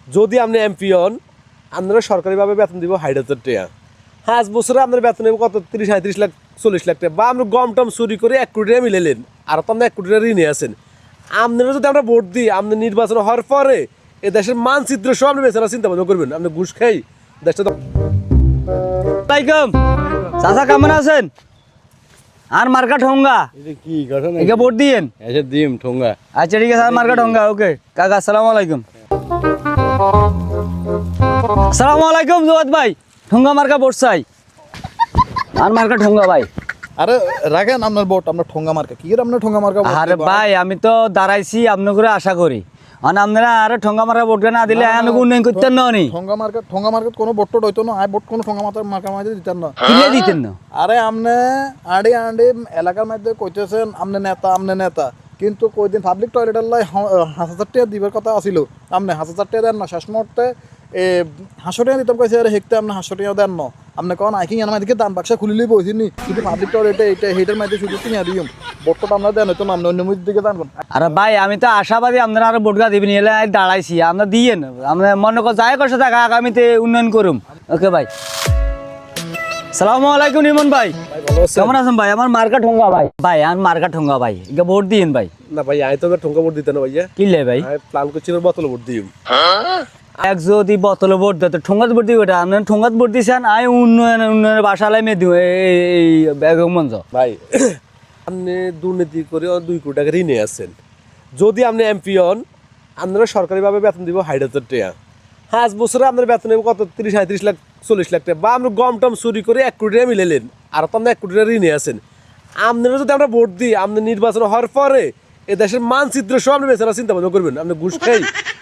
যদি আপনি এমপি হন আপনারা সরকারিভাবে বেতন দিব 60,000 টাকা। 5 বছরে আপনার বেতন নেব কত 30-35 লাখ 40 লাখ টাকা। বা আপনি গম টম চুরি করে 1 কোটি টাকা মিলাইলেন আর তো আপনি 1 কোটি টাকা ঋণে আছেন। আপনারা যদি আমরা ভোট দিই আপনি নির্বাচন হওয়ার পরে এ দেশের মানচিত্র সব আপনি বেচারা চিন্তা ভাবনা করবেন। আপনি ঘুষ খাই দেশটা আলাইকুম চাচা কেমন আছেন? আর মার্কা ঠোঙ্গা কি ঘটনা একে ভোট দিয়েন। এসে দিম ঠোঙ্গা। আচ্ছা ঠিক আছে আর মার্কা ঠোঙ্গা ওকে কাকা আসসালামু আলাইকুম। আসসালামু আলাইকুম জওয়াদ ভাই ঠোঙ্গা মার্কা ভোট চাই। আর মার্কা ঠোঙ্গা ভাই। আরে রাখেন আপনার ভোট আমরা ঠোঙ্গা মার্কা কি আপনার ঠোঙ্গা মার্কা ভোট আরে দেব? ভাই আমি তো দাঁড়াইছি আপনার করে আশা করি আর আপনারা আরে ঠোঙ্গা মার্কা ভোট না দিলে আমাকে উন্নয়ন করতেন না নি ঠোঙ্গা মার্কা কোনো ভোট টোট হইতো না আই ভোট কোনো ঠোঙ্গা মার্কা মাঝে দিতেন না। কিনে দিতেন না। আরে আমনে আড়ে এলাকার মধ্যে কইতেছেন আমনে নেতা কিন্তু কয়দিন পাবলিক টয়লেটের লাই 1,000 টাকা দিবার কথা আছিল আমনে 1,000 টাকা দেন না শেষ মুহূর্তে হাসরে দিতাম কইছে আরে হেকতে আপনি হাসরে দেন না আপনি কোন আইকিং আমার দিকে দান বাক্সা খুলিলেই বইছিনি কিন্তু পাবলিক টয়লেটে এইটা হেটার মধ্যে শুধু কিনে দিম ভোটটা আমরা দেন হইতো না আপনি অন্য মুদির দিকে দান কোন। আরে ভাই আমি তো আশাবাদী আপনারা আরো ভোট দিবেন এলে দাঁড়াইছি আমরা দিয়েন আমরা মনে কর যায় করছে টাকা আগামীতে উন্নয়ন করুম। ওকে ভাই সালামু আলাইকুম ইমন ভাই কেমন আছেন ভাই? আমার মার্কা ঠোঙ্গা ভাই ভাই আমার মার্কা ঠোঙ্গা ভাই এটা ভোট দিয়েন ভাই। না ভাই আমি তো ঠোঙ্গা ভোট দিতে না ভাইয়া। কিনলে ভাই আমি প্ল্যান করছি বোতল ভোট দিম। এক যদি বোতলে ভোট দিত ঠোঙ্গাত ভোট দিব এটা আপনার ঠোঙ্গাত ভোট দিয়েছেন আমি উন্নয়নের বাসালাই মেয়ে দিব এই বেগম মঞ্চ ভাই আপনি দুর্নীতি করে 2 কোটি টাকা ঋণে আছেন। যদি আপনি এমপি হন আপনারা সরকারিভাবে বেতন দিব 60,000 টাকা। 5 বছরে আপনার বেতন নেব কত 30-35 লাখ 40 লাখ টাকা। বা আপনি গম টম চুরি করে 1 কোটি টাকা মিলাইলেন আর তো আপনি 1 কোটি টাকা ঋণে আছেন। আপনারা যদি আমরা ভোট দিই আপনি নির্বাচন হওয়ার পরে এ দেশের মানচিত্র সব আপনি বেচারা চিন্তা ভাবনা করবেন। আপনি ঘুষ খাই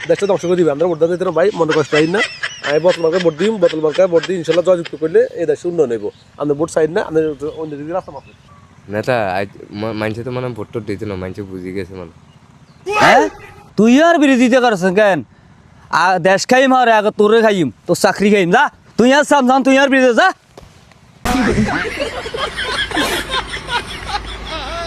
দেশটা ধ্বংস করে দিবেন। আমরা ভোট দিতে ভাই মনে কষ্ট হয় না। আমি বোতল মার্কায় ভোট দিই বোতল মার্কায় ভোট দিই ইনশাল্লাহ জয়যুক্ত করলে এই দেশে উন্নয়ন নেব। আপনি ভোট চাই না আপনি অন্য দিকে রাস্তা মাপেন। নেতা মানছে তো মানে ভোট টোট দিতে না মানছে বুঝি গেছে মানে। হ্যাঁ তুই আর বিরোধিতা করছ কেন? দেশ খাইম আর আগে তোরে খাইম তোর চাকরি খাইম যা তুই আর সামঝান তুই আর বিরোধিতা যা।